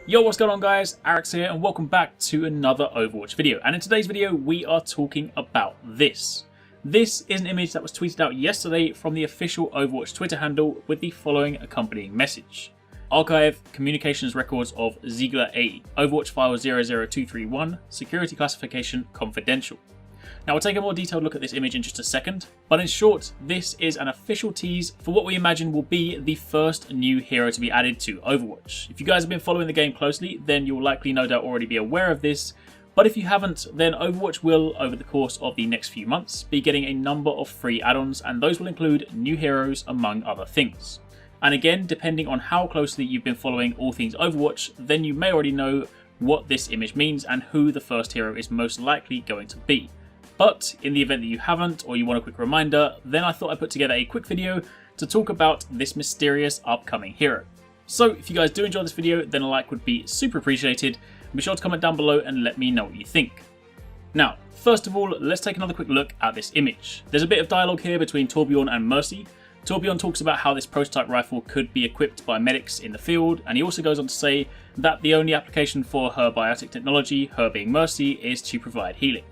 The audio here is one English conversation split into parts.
Yo, what's going on guys? Alex here and welcome back to another Overwatch video. And in today's video we are talking about this. This is an image that was tweeted out yesterday from the official Overwatch Twitter handle with the following accompanying message. Archive communications records of Ziegler 80, Overwatch file 00231, security classification confidential. Now we'll take a more detailed look at this image in just a second, but in short, this is an official tease for what we imagine will be the first new hero to be added to Overwatch. If you guys have been following the game closely, then you'll likely no doubt already be aware of this, but if you haven't, then Overwatch will, over the course of the next few months, be getting a number of free add-ons, and those will include new heroes among other things. And again, depending on how closely you've been following all things Overwatch, then you may already know what this image means and who the first hero is most likely going to be. But in the event that you haven't, or you want a quick reminder, then I thought I'd put together a quick video to talk about this mysterious upcoming hero. So if you guys do enjoy this video, then a like would be super appreciated. Be sure to comment down below and let me know what you think. Now, first of all, let's take another quick look at this image. There's a bit of dialogue here between Torbjorn and Mercy. Torbjorn talks about how this prototype rifle could be equipped by medics in the field, and he also goes on to say that the only application for her biotic technology, her being Mercy, is to provide healing.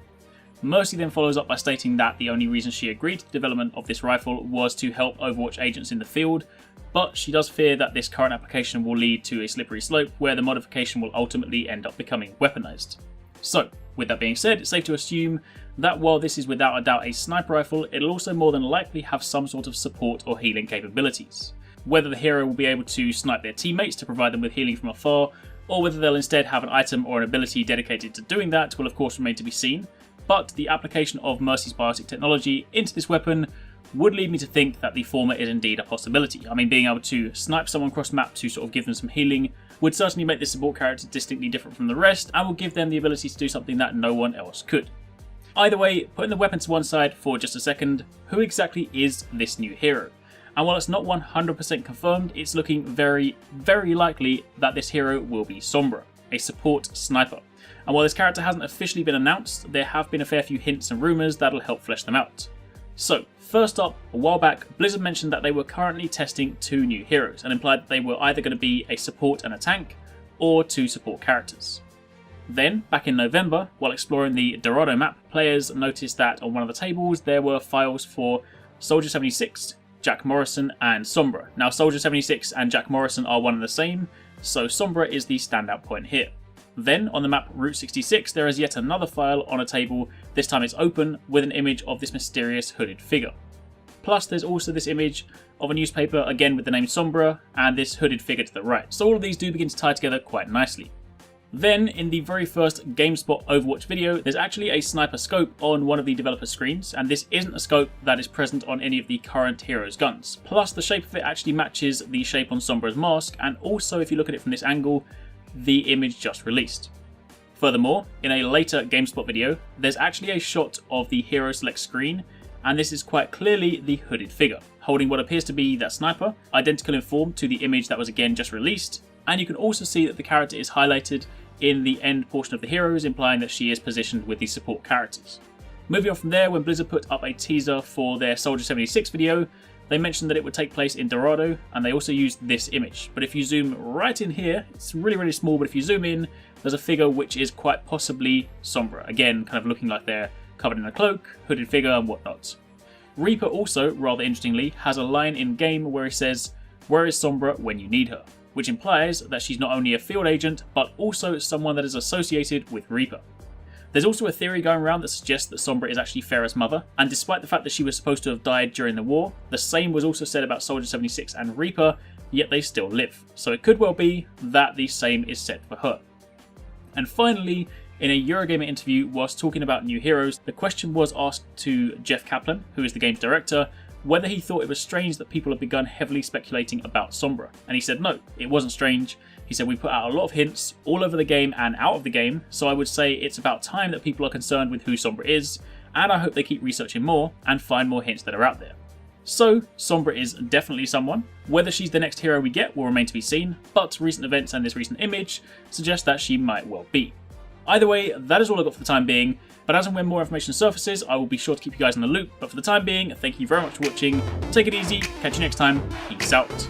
Mercy then follows up by stating that the only reason she agreed to the development of this rifle was to help Overwatch agents in the field, but she does fear that this current application will lead to a slippery slope where the modification will ultimately end up becoming weaponized. So, with that being said, it's safe to assume that while this is without a doubt a sniper rifle, it'll also more than likely have some sort of support or healing capabilities. Whether the hero will be able to snipe their teammates to provide them with healing from afar, or whether they'll instead have an item or an ability dedicated to doing that will of course remain to be seen. But the application of Mercy's biotic technology into this weapon would lead me to think that the former is indeed a possibility. I mean, being able to snipe someone cross map to sort of give them some healing would certainly make this support character distinctly different from the rest and will give them the ability to do something that no one else could. Either way, putting the weapon to one side for just a second, who exactly is this new hero? And while it's not 100% confirmed, it's looking very, very likely that this hero will be Sombra, a support sniper. And while this character hasn't officially been announced, there have been a fair few hints and rumours that'll help flesh them out. So, first up, a while back, Blizzard mentioned that they were currently testing two new heroes and implied that they were either going to be a support and a tank, or two support characters. Then, back in November, while exploring the Dorado map, players noticed that on one of the tables there were files for Soldier 76, Jack Morrison and Sombra. Now Soldier 76 and Jack Morrison are one and the same, so Sombra is the standout point here. Then, on the map Route 66, there is yet another file on a table, this time it's open, with an image of this mysterious hooded figure. Plus, there's also this image of a newspaper, again with the name Sombra, and this hooded figure to the right. So all of these do begin to tie together quite nicely. Then, in the very first GameSpot Overwatch video, there's actually a sniper scope on one of the developer screens, and this isn't a scope that is present on any of the current heroes' guns. Plus, the shape of it actually matches the shape on Sombra's mask, and also, if you look at it from this angle, the image just released. Furthermore, in a later GameSpot video, there's actually a shot of the hero select screen, and this is quite clearly the hooded figure, holding what appears to be that sniper, identical in form to the image that was again just released, and you can also see that the character is highlighted in the end portion of the heroes, implying that she is positioned with the support characters. Moving on from there, when Blizzard put up a teaser for their Soldier 76 video, they mentioned that it would take place in Dorado, and they also used this image. But if you zoom right in here, it's really, really small, but if you zoom in, there's a figure which is quite possibly Sombra. Again, kind of looking like they're covered in a cloak, hooded figure, and whatnot. Reaper also, rather interestingly, has a line in-game where he says, "Where is Sombra when you need her?" which implies that she's not only a field agent, but also someone that is associated with Reaper. There's also a theory going around that suggests that Sombra is actually Pharah's mother, and despite the fact that she was supposed to have died during the war, the same was also said about Soldier 76 and Reaper, yet they still live. So it could well be that the same is said for her. And finally, in a Eurogamer interview whilst talking about new heroes, the question was asked to Jeff Kaplan, who is the game's director, whether he thought it was strange that people had begun heavily speculating about Sombra. And he said no, it wasn't strange. He said, "We put out a lot of hints all over the game and out of the game, so I would say it's about time that people are concerned with who Sombra is, and I hope they keep researching more and find more hints that are out there." So, Sombra is definitely someone. Whether she's the next hero we get will remain to be seen, but recent events and this recent image suggest that she might well be. Either way, that is all I've got for the time being, but as and when more information surfaces, I will be sure to keep you guys in the loop. But for the time being, thank you very much for watching, take it easy, catch you next time, peace out.